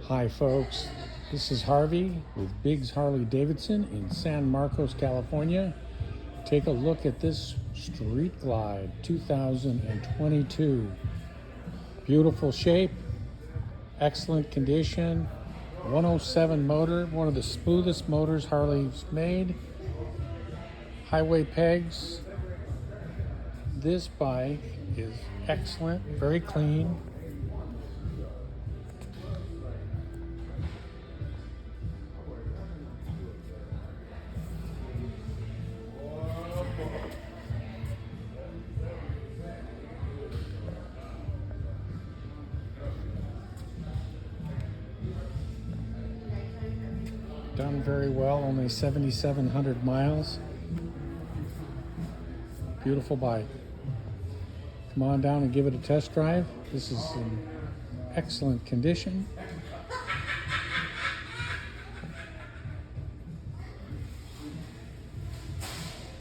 Hi folks, this is Harvey with Biggshd Harley Davidson in San Marcos, California. Take a look at this Street Glide 2022. Beautiful shape, excellent condition, 107 motor, one of the smoothest motors Harley's made. Highway pegs. This bike is excellent, very clean. Done very well, only 7,700 miles. Beautiful bike. Come on down and give it a test drive. This is in excellent condition.